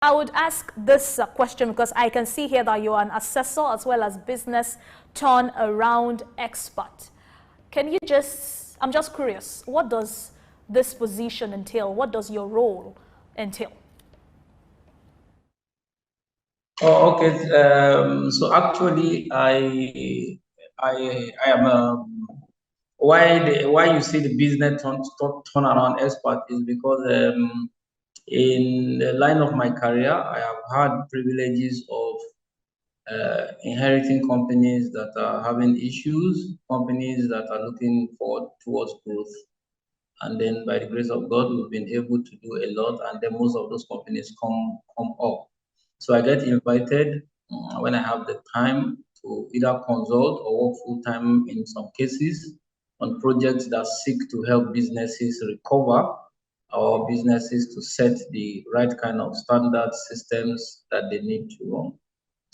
I would ask this question because I can see here that you are an assessor as well as business turnaround expert. Can you just, I'm just curious, what does this position entail? What does your role entail? Oh, okay. So actually, I am why you see the business turnaround expert is because in the line of my career, I have had privileges of inheriting companies that are having issues, companies that are looking forward towards growth. And then by the grace of God, we've been able to do a lot, and then most of those companies come up. So I get invited when I have the time to either consult or work full time in some cases on projects that seek to help businesses recover or businesses to set the right kind of standard systems that they need to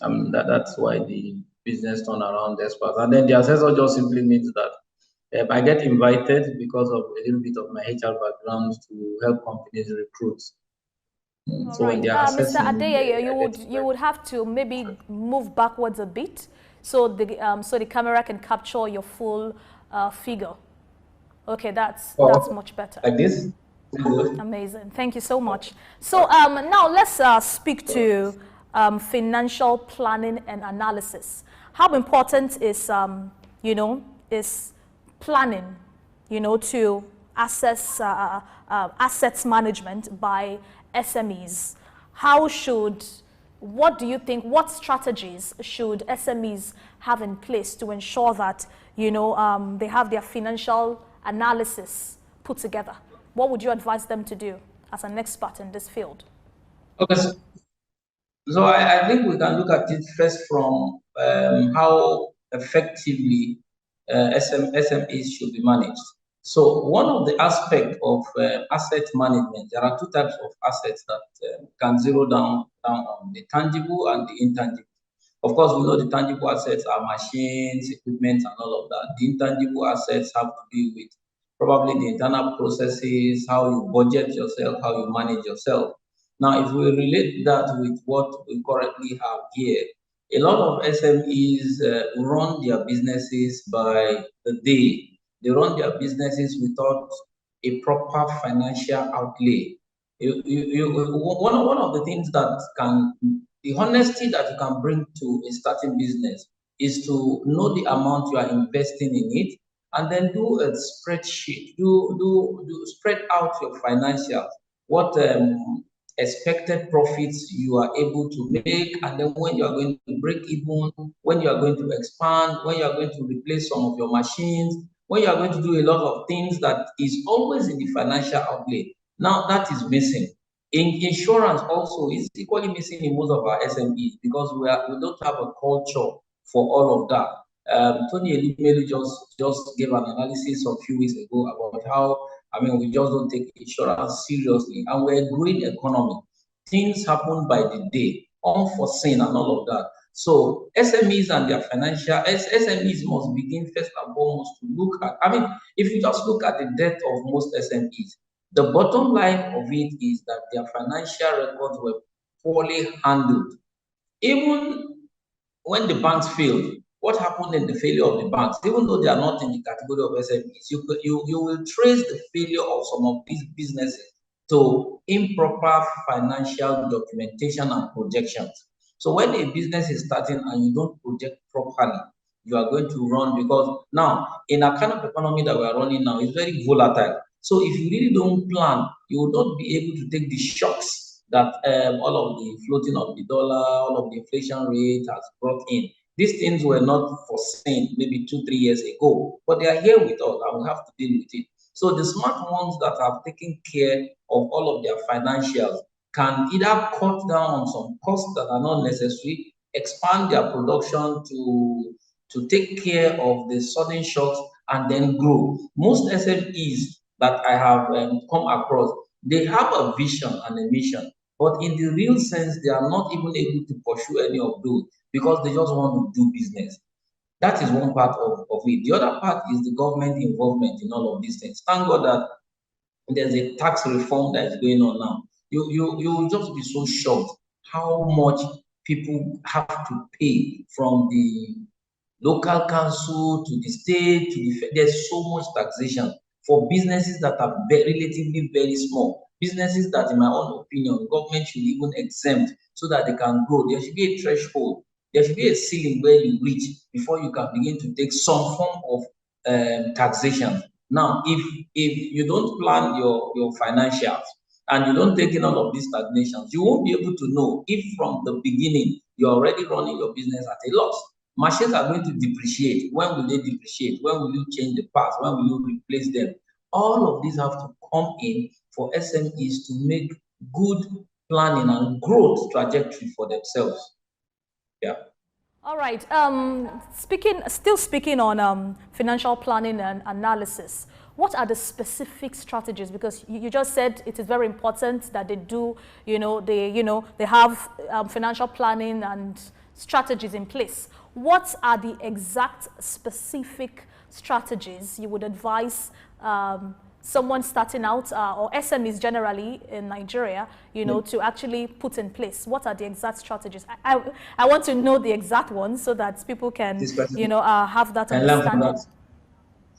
run. That's why the business turnaround expert. And then the assessor just simply means that I get invited because of a little bit of my HR background to help companies recruit. All So when right, they are Mr. assessing me, Adeyeye, you would have to maybe move backwards a bit so the camera can capture your full figure. Okay, that's much better. Like this. Amazing. Thank you so much. So now let's speak to financial planning and analysis. How important is is planning, to assess assets management by SMEs? What do you think, what strategies should SMEs have in place to ensure that, they have their financial analysis put together? What would you advise them to do as an expert in this field? Okay, so I think we can look at it first from how effectively SMEs should be managed. So one of the aspects of asset management, there are two types of assets that can zero down on the tangible and the intangible. Of course, we know the tangible assets are machines, equipment, and all of that. The intangible assets have to do with probably the internal processes, how you budget yourself, how you manage yourself. Now, if we relate that with what we currently have here, a lot of SMEs run their businesses by the day. They run their businesses without a proper financial outlay. One of the things that the honesty that you can bring to a starting business is to know the amount you are investing in it, and then do a spreadsheet, do spread out your financials, what expected profits you are able to make, and then when you are going to break even, when you are going to expand, when you are going to replace some of your machines, when you are going to do a lot of things that is always in the financial outlay. Now that is missing. In insurance also is equally missing in most of our SMEs because we don't have a culture for all of that. Tony Elimelu just gave an analysis a few weeks ago about how we just don't take insurance seriously, and we're a growing economy. Things happen by the day, unforeseen, and all of that. So SMEs and their SMEs must begin first and foremost to look at. If you just look at the debt of most SMEs, the bottom line of it is that their financial records were poorly handled. Even when the banks failed, what happened in the failure of the banks, even though they are not in the category of SMEs, you will trace the failure of some of these businesses to improper financial documentation and projections. So when a business is starting and you don't project properly, you are going to run, because now in a kind of economy that we are running now is very volatile. So if you really don't plan, you will not be able to take the shocks that all of the floating of the dollar, all of the inflation rate has brought in. These things were not foreseen maybe 2-3 years ago, but they are here with us and we have to deal with it. So the smart ones that have taken care of all of their financials can either cut down on some costs that are not necessary, expand their production to take care of the sudden shocks, and then grow. Most SMEs that I have come across, they have a vision and a mission, but in the real sense, they are not even able to pursue any of those because they just want to do business. That is one part of it. The other part is the government involvement in all of these things. Thank God that there's a tax reform that is going on now. you will just be so shocked how much people have to pay from the local council to the state to the there's so much taxation for businesses that are relatively very small. Businesses that, in my own opinion, government should even exempt so that they can grow. There should be a threshold. There should be a ceiling where you reach before you can begin to take some form of taxation. Now, if you don't plan your financials and you don't take in all of these stagnations, you won't be able to know if from the beginning you're already running your business at a loss. Machines are going to depreciate. When will they depreciate? When will you change the parts? When will you replace them? All of these have to come in for SMEs to make good planning and growth trajectory for themselves. Yeah. All right. Still speaking on financial planning and analysis, what are the specific strategies? Because you just said it is very important that they do, they have financial planning and strategies in place. What are the exact specific strategies you would advise someone starting out or SMEs generally in Nigeria, to actually put in place? What are the exact strategies? I want to know the exact ones so that people can, have that understanding.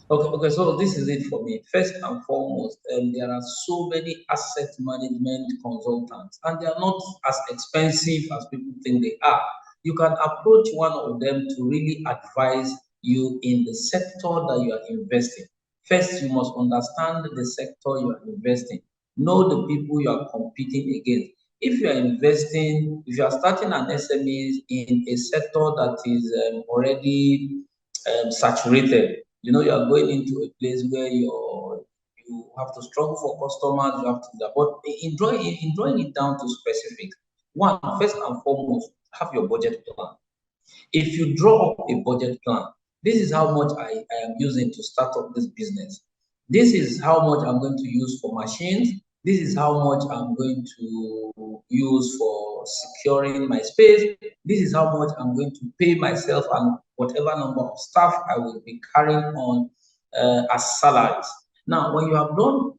Okay, so this is it for me. First and foremost, there are so many asset management consultants, and they are not as expensive as people think they are. You can approach one of them to really advise you in the sector that you are investing. First, you must understand the sector you are investing. Know the people you are competing against. If you are investing, if you are starting an SME in a sector that is already saturated, you are going into a place where you have to struggle for customers, you have to, but in drawing it down to specific. One, first and foremost, have your budget plan. If you draw up a budget plan, this is how much I am using to start up this business. This is how much I'm going to use for machines. This is how much I'm going to use for securing my space. This is how much I'm going to pay myself and whatever number of staff I will be carrying on as salaries. Now, when you have done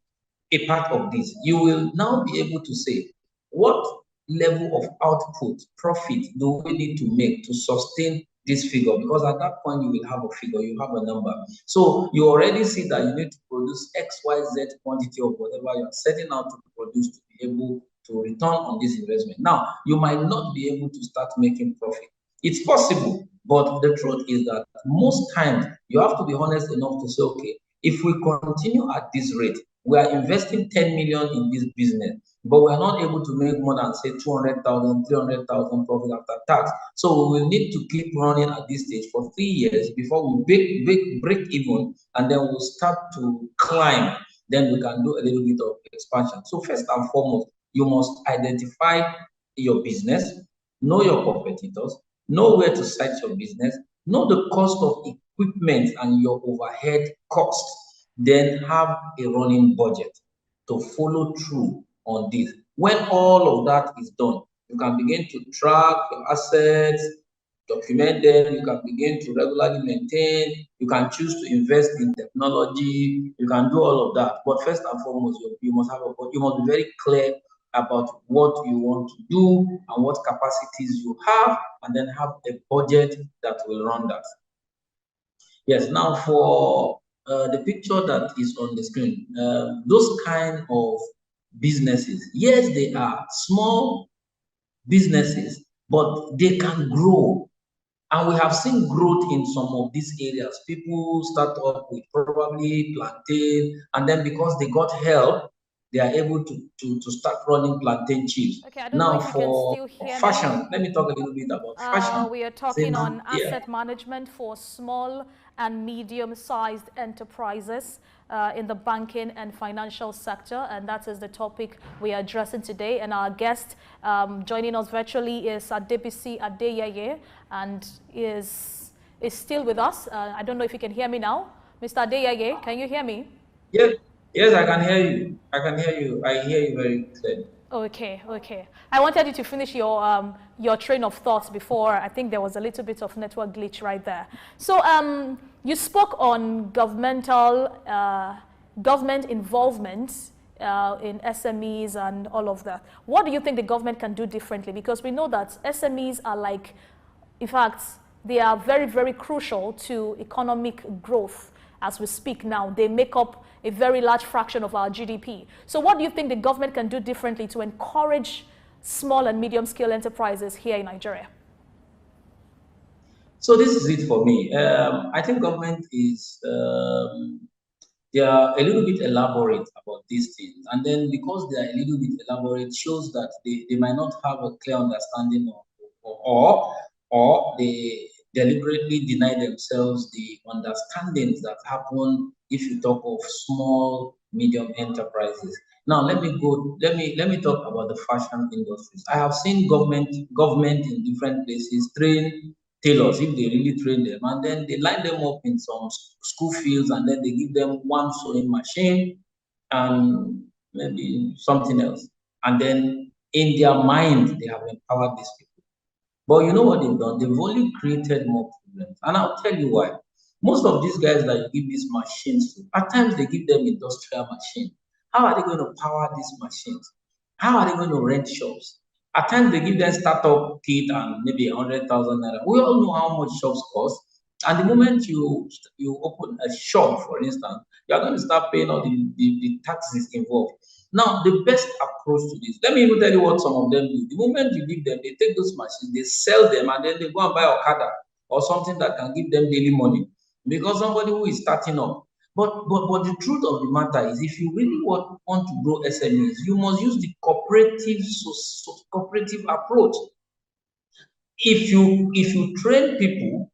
a part of this, you will now be able to say, what level of output, profit do we need to make to sustain this figure? Because at that point, you will have a figure, you have a number. So you already see that you need to produce XYZ quantity of whatever you're setting out to produce to be able to return on this investment. Now, you might not be able to start making profit. It's possible, but the truth is that most times you have to be honest enough to say, okay, if we continue at this rate, we are investing 10 million in this business, but we're not able to make more than, say, 200,000, 300,000 profit after tax. So we will need to keep running at this stage for 3 years before we break even, and then we'll start to climb. Then we can do a little bit of expansion. So first and foremost, you must identify your business, know your competitors, know where to site your business, know the cost of equipment and your overhead costs, then have a running budget to follow through on this. When all of that is done, you can begin to track your assets, document them, you can begin to regularly maintain, you can choose to invest in technology, you can do all of that. But first and foremost, you must be very clear about what you want to do and what capacities you have, and then have a budget that will run that. Yes, now for the picture that is on the screen, those kind of businesses, yes, they are small businesses, but they can grow. And we have seen growth in some of these areas. People start off with probably plantain, and then because they got help, they are able to start running plantain chips. Okay, I don't know if you can still hear fashion, me. let me talk a little bit about fashion. We are talking on asset management for small and medium-sized enterprises in the banking and financial sector, and that is the topic we are addressing today. And our guest joining us virtually is Adebisi Adeyeye, and is still with us. I don't know if you can hear me now. Mr. Adeyeye, can you hear me? Yes, I can hear you. I can hear you. I hear you very clearly. Okay. I wanted you to finish your train of thought before. I think there was a little bit of network glitch right there. So you spoke on government involvement in SMEs and all of that. What do you think the government can do differently? Because we know that SMEs are like, in fact, they are very, very crucial to economic growth as we speak now. They make up a very large fraction of our GDP. So what do you think the government can do differently to encourage small and medium-scale enterprises here in Nigeria? So this is it for me. I think government is they are a little bit elaborate about these things. And then because they are a little bit elaborate, shows that they might not have a clear understanding of, or they deliberately deny themselves the understandings that happen if you talk of small, medium enterprises. Now let me talk about the fashion industries. I have seen government in different places train tailors if they really train them, and then they line them up in some school fields, and then they give them one sewing machine and maybe something else, and then in their mind they have empowered these people. But you know what they've done? They've only created more problems. And I'll tell you why. Most of these guys that you give these machines to, at times they give them industrial machine. How are they going to power these machines? How are they going to rent shops? At times they give them startup kit and maybe 100,000 naira. We all know how much shops cost. And the moment you open a shop, for instance, you are going to start paying all the taxes involved. Now, the best approach to this, let me even tell you what some of them do. The moment you give them, they take those machines, they sell them, and then they go and buy Okada or something that can give them daily money. Because somebody who is starting up. But the truth of the matter is, if you really want to grow SMEs, you must use the cooperative approach. If you train people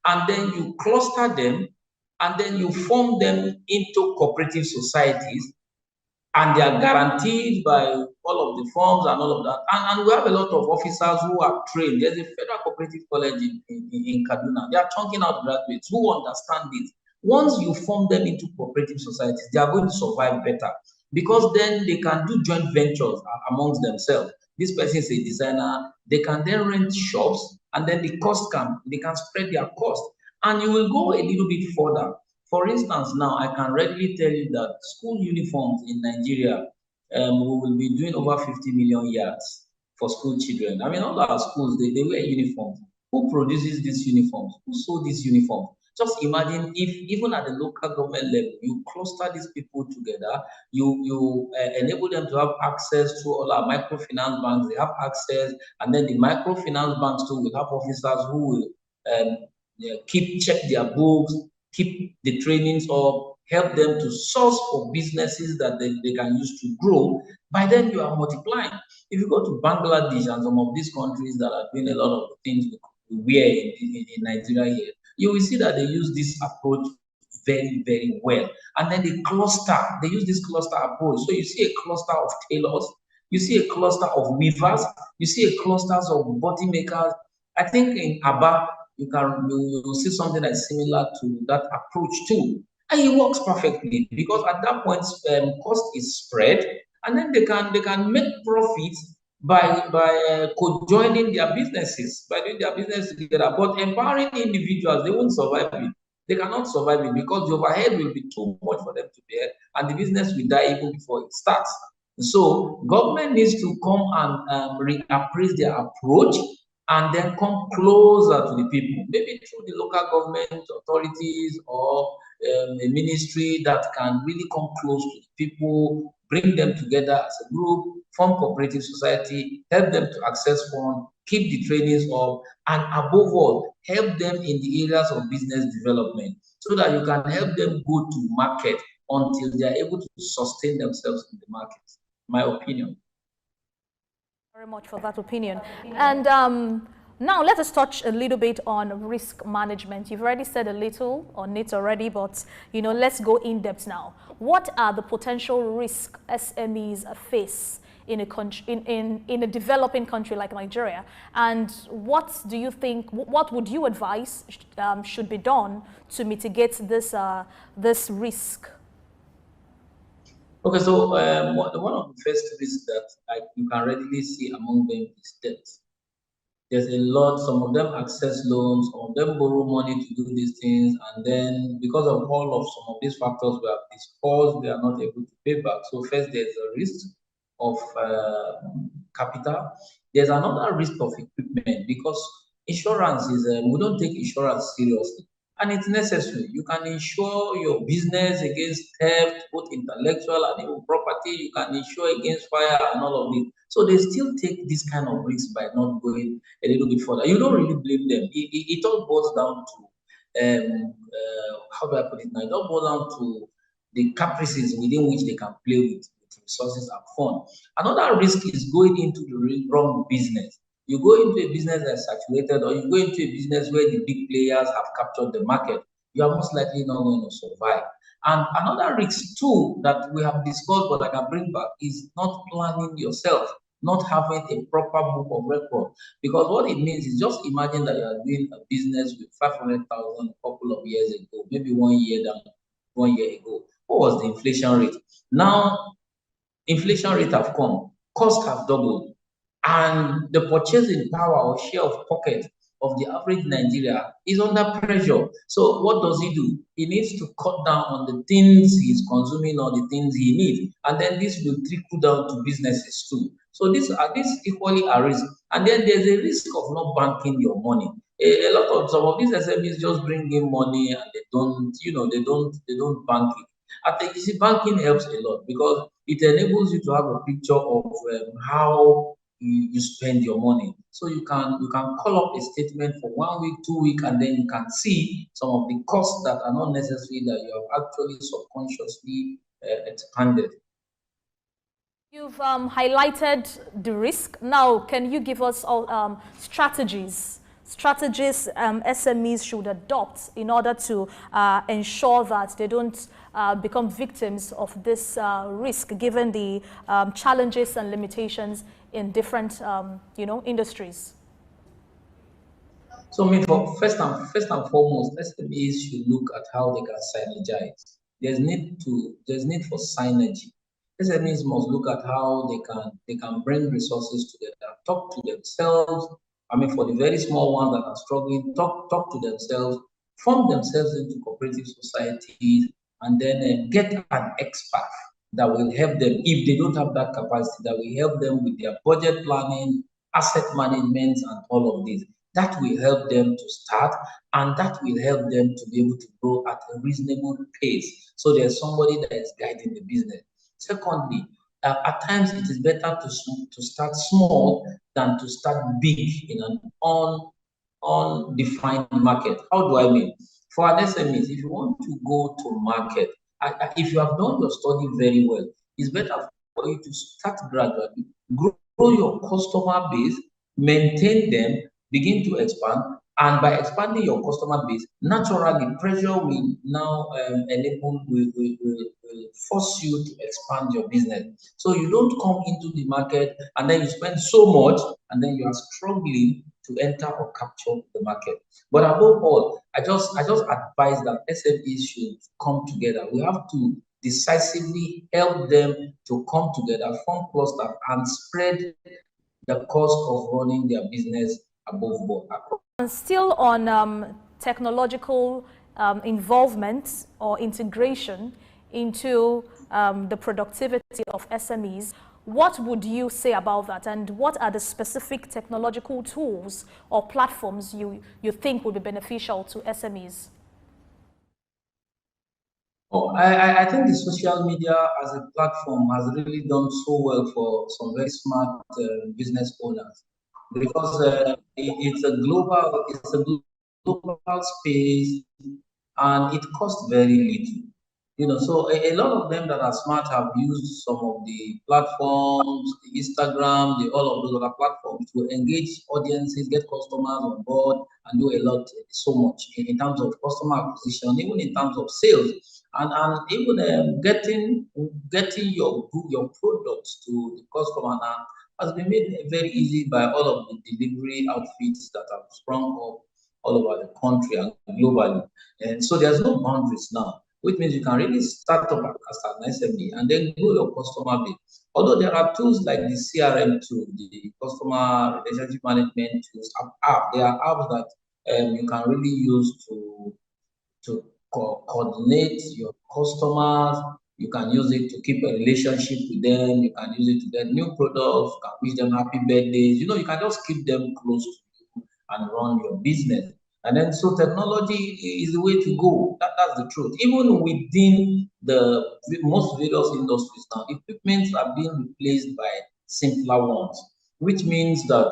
and then you cluster them and then you form them into cooperative societies, and they are guaranteed by all of the forms and all of that. And we have a lot of officers who are trained. There's a federal cooperative college in Kaduna. They are chunking out graduates who understand this. Once you form them into cooperative societies, they are going to survive better because then they can do joint ventures amongst themselves. This person is a designer. They can then rent shops, and then they can spread their cost. And you will go a little bit further. For instance, now I can readily tell you that school uniforms in Nigeria, we will be doing over 50 million yards for school children. I mean, all our schools, they wear uniforms. Who produces these uniforms? Who sew these uniforms? Just imagine if even at the local government level, you cluster these people together, you enable them to have access to all our microfinance banks. They have access, and then the microfinance banks too will have officers who will check their books, keep the trainings up, help them to source for businesses that they can use to grow. By then you are multiplying. If you go to Bangladesh and some of these countries that are doing a lot of things we wear in Nigeria here, you will see that they use this approach very, very well. And then they use this cluster approach. So you see a cluster of tailors, you see a cluster of weavers, you see a clusters of body makers. I think in Aba, you will see something that's similar to that approach too. And it works perfectly because at that point, cost is spread, and then they can make profits by co-joining their businesses, by doing their business together. But empowering individuals, they won't survive it. They cannot survive it because the overhead will be too much for them to bear, and the business will die even before it starts. So government needs to come and reappraise their approach and then come closer to the people, maybe through the local government authorities or a ministry that can really come close to the people, bring them together as a group, form cooperative society, help them to access funds, keep the trainings up, and above all, help them in the areas of business development so that you can help them go to market until they are able to sustain themselves in the market. My opinion. Very much for that opinion. And now let us touch a little bit on risk management. You've already said a little on it already, but let's go in depth now. What are the potential risks SMEs face in a country, in a developing country like Nigeria? And what do you think? What would you advise should be done to mitigate this risk? Okay, so one of the first risks that you can readily see among them is debt. there's a lot. Some of them access loans, some of them borrow money to do these things, and then because of all of some of these factors we have discussed, they are not able to pay back. So first, there's a risk of capital. There's another risk of equipment because insurance is we don't take insurance seriously, and it's necessary. You can insure your business against theft, both intellectual and even property. You can insure against fire and all of it. So they still take this kind of risk by not going a little bit further. You don't really blame them. It all boils down to how do I put it now? It all boils down to the caprices within which they can play with resources and fund. Another risk is going into the wrong business. You go into a business that's saturated, or you go into a business where the big players have captured the market, you are most likely not going to survive. And another risk too that we have discussed, but I can bring back, is not planning yourself, not having a proper book of record. Because what it means is, just imagine that you are doing a business with 500,000 a couple of years ago, maybe 1 year down, 1 year ago. What was the inflation rate? Now inflation rate have come, costs have doubled, and the purchasing power or share of pocket of the average Nigeria is under pressure. So what does he do? He needs to cut down on the things he's consuming or the things he needs, and then this will trickle down to businesses too. So this equally a risk, and then there's a risk of not banking your money. A lot of some of these SMEs just bring in money and they don't, they don't bank it. I think, you see, banking helps a lot because it enables you to have a picture of how you spend your money. So you can call up a statement for 1 week, 2 week, and then you can see some of the costs that are not necessary that you have actually subconsciously expanded. You've highlighted the risk. Now, can you give us all strategies SMEs should adopt in order to ensure that they don't become victims of this risk, given the challenges and limitations in different, industries? So, I mean, first and foremost, SMEs should look at how they can synergize. There's need for synergy. SMEs must look at how they can bring resources together, talk to themselves. I mean, for the very small ones that are struggling, talk to themselves, form themselves into cooperative societies, and then get an expert that will help them if they don't have that capacity. That will help them with their budget planning, asset management, and all of this. That will help them to start, and that will help them to be able to grow at a reasonable pace. So there's somebody that is guiding the business. Secondly, at times it is better to start small than to start big in an undefined market. How do I mean? For an SMEs, if you want to go to market, if you have done your study very well, it's better for you to start gradually, grow your customer base, maintain them, begin to expand. And by expanding your customer base, naturally pressure will now will force you to expand your business. So you don't come into the market and then you spend so much and then you are struggling to enter or capture the market. But above all, I just advise that SMEs should come together. We have to decisively help them to come together, form clusters, and spread the cost of running their business above board. And still on technological involvement or integration into the productivity of SMEs, what would you say about that? And what are the specific technological tools or platforms you think would be beneficial to SMEs? Oh, I think the social media as a platform has really done so well for some very smart business owners because it's a global space and it costs very little. So a lot of them that are smart have used some of the platforms, the Instagram, all of those other platforms to engage audiences, get customers on board, and do a lot, so much in terms of customer acquisition, even in terms of sales, and even getting your products to the customer now has been made very easy by all of the delivery outfits that have sprung up all over the country and globally. And so there's no boundaries now, which means you can really start up as an SME and then grow your customer base. Although there are tools like the CRM tool, the customer relationship management tools, there are apps that you can really use to coordinate your customers. You can use it to keep a relationship with them. You can use it to get new products. You can wish them happy birthdays. You know, you can just keep them close to you and run your business. And then, so technology is the way to go. That's the truth. Even within the most various industries now, equipments are being replaced by simpler ones, which means that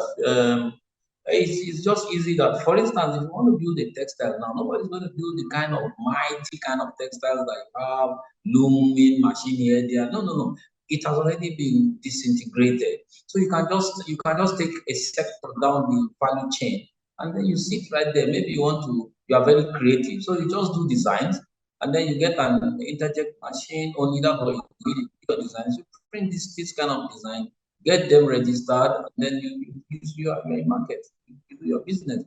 it's just easy that, for instance, if you want to build a textile now, nobody's going to build the kind of mighty kind of textiles that you have, looming machine here, there. No, no, no. It has already been disintegrated. So you can just take a sector down the value chain, and then you sit right there. Maybe you are very creative. So you just do designs, and then you get an interject machine or either or you your designs. You print this kind of design, get them registered, and then you use your market, you do your business.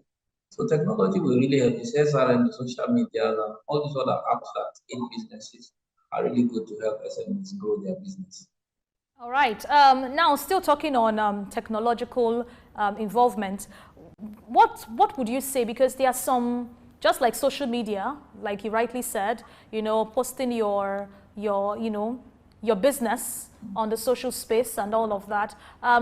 So technology will really help. This SRM, the social media, and all these other apps that in businesses are really good to help SMEs grow their business. All right. Now, still talking on technological involvement, what would you say? Because there are some, just like social media, like you rightly said, posting your business on the social space and all of that.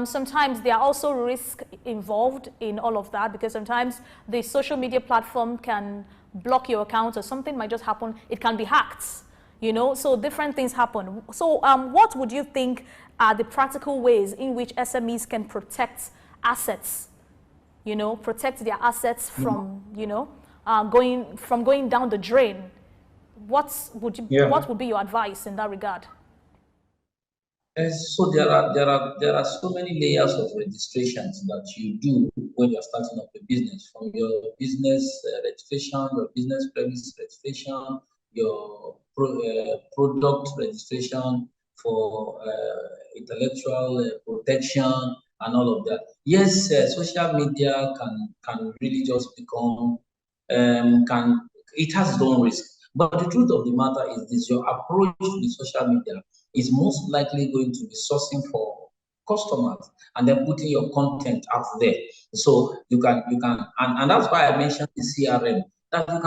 Sometimes there are also risks involved in all of that, because sometimes the social media platform can block your account or something might just happen. It can be hacked, so different things happen. So what would you think are the practical ways in which SMEs can protect assets, protect their assets from, going down the drain? What would be your advice in that regard? So there are so many layers of registrations that you do when you're starting up a business, from your business registration, your business premise registration, your product registration for intellectual protection and all of that. Yes, social media can really just become can it has its own risk. But the truth of the matter is this: your approach with social media is most likely going to be sourcing for customers and then putting your content out there. So and that's why I mentioned the CRM, that you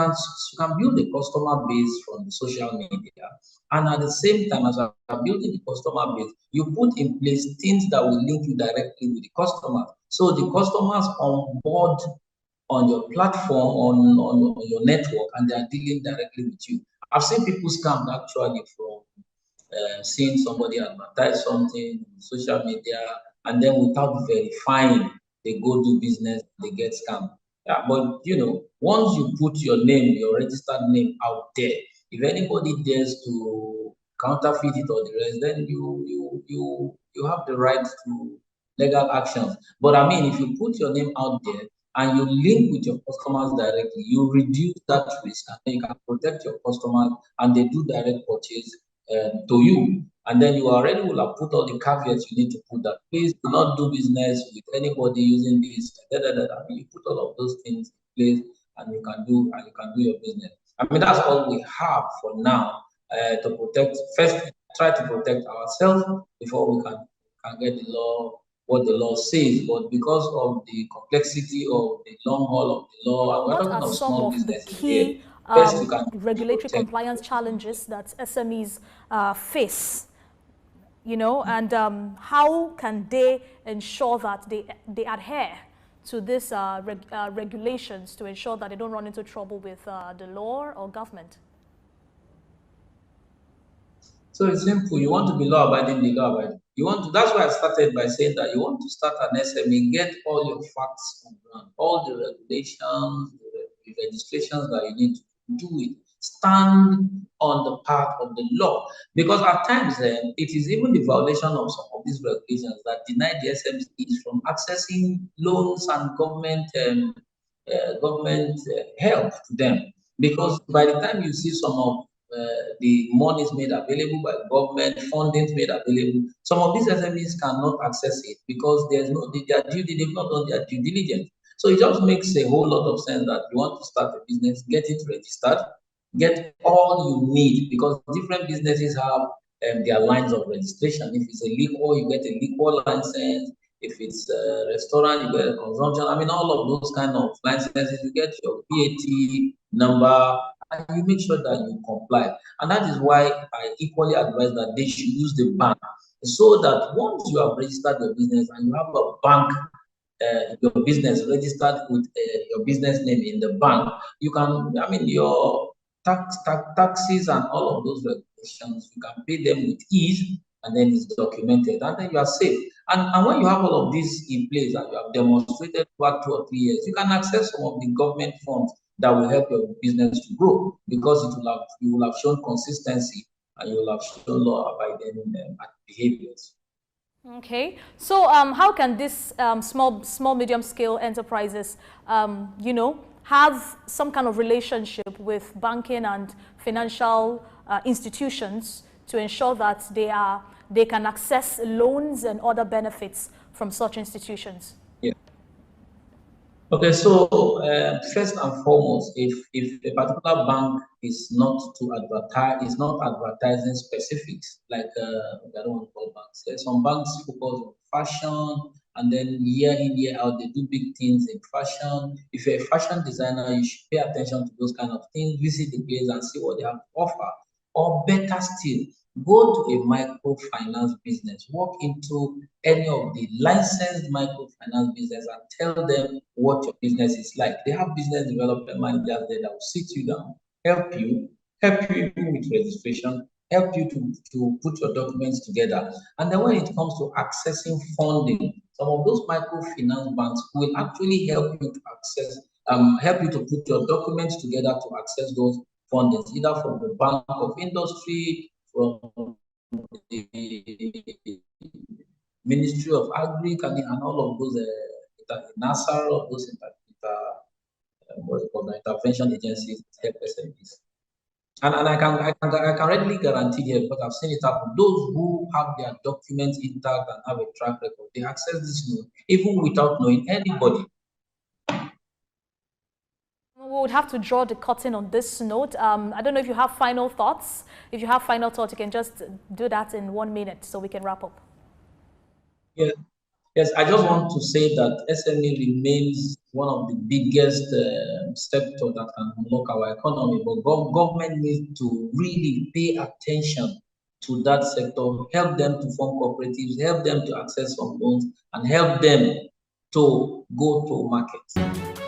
can build a customer base from the social media, and at the same time as you are building the customer base, you put in place things that will link you directly with the customers. So the customers on board on your platform, on your network, and they are dealing directly with you. I've seen people scammed actually from seeing somebody advertise something on social media, and then without verifying, they go do business, they get scammed. Yeah, but once you put your name, your registered name out there, if anybody dares to counterfeit it or the rest, then you have the right to legal actions. But I mean, if you put your name out there and you link with your customers directly, you reduce that risk, and then you can protect your customers and they do direct purchase to you. And then you already will have put all the caveats you need to put, that please do not do business with anybody using this. I mean, you put all of those things in place, and you can do your business. I mean, that's all we have for now to protect. First, try to protect ourselves before we can get the law, what the law says. But because of the complexity of the long haul of the law, and we're What talking are of some small of the businesses here, key first you can regulatory protect. compliance challenges that SMEs face? And how can they ensure that they adhere to these regulations to ensure that they don't run into trouble with the law or government? So it's simple. You want to be law abiding, be law abiding. That's why I started by saying that you want to start an SME, get all your facts on ground, all the regulations, the registrations that you need to do it. Stand on the path of the law. Because at times it is even the violation of some of these regulations that deny the SMEs from accessing loans and government help to them. Because by the time you see some of the money is made available by government, funding is made available, some of these SMEs cannot access it because they've not done their due diligence. So it just makes a whole lot of sense that you want to start a business, get it registered, get all you need, because different businesses have their lines of registration. If it's a liquor, you get a liquor license. If it's a restaurant, you get a consumption. I mean, all of those kind of licenses, you get your VAT number, and you make sure that you comply. And that is why I equally advise that they should use the bank, so that once you have registered your business and you have a bank, your business registered with your business name in the bank, you can, I mean, your taxes and all of those regulations, you can pay them with ease, and then it's documented, and then you are safe. And when you have all of this in place and you have demonstrated for 2 or 3 years, you can access some of the government funds that will help your business to grow, because you will have shown consistency, and you will have shown law abiding behaviors. Okay, so how can this small, medium scale enterprises, have some kind of relationship with banking and financial institutions to ensure that they can access loans and other benefits from such institutions? Yeah. Okay, so first and foremost, if a particular bank is not advertising specifics, like I don't want to call banks. Some banks focus on fashion, and then year in year out they do big things in fashion. If you're a fashion designer, you should pay attention to those kind of things. Visit the place and see what they have to offer. Or better still, go to a microfinance business, walk into any of the licensed microfinance business and tell them what your business is like. They have business development managers there that will sit you down, help you even with registration, help you to put your documents together. And then when it comes to accessing funding, some of those microfinance banks will actually help you to put your documents together to access those fundings, either from the Bank of Industry, from the Ministry of Agri, and all of those NASA, all of those intervention agencies help SMEs. And I can readily guarantee here, because I've seen it happen. Those who have their documents intact and have a track record, they access this loan even without knowing anybody. We would have to draw the curtain on this note. I don't know if you have final thoughts. If you have final thoughts, you can just do that in 1 minute so we can wrap up. Yeah. Yes, I just want to say that SME remains one of the biggest sectors that can unlock our economy, but government needs to really pay attention to that sector, help them to form cooperatives, help them to access some loans, and help them to go to market.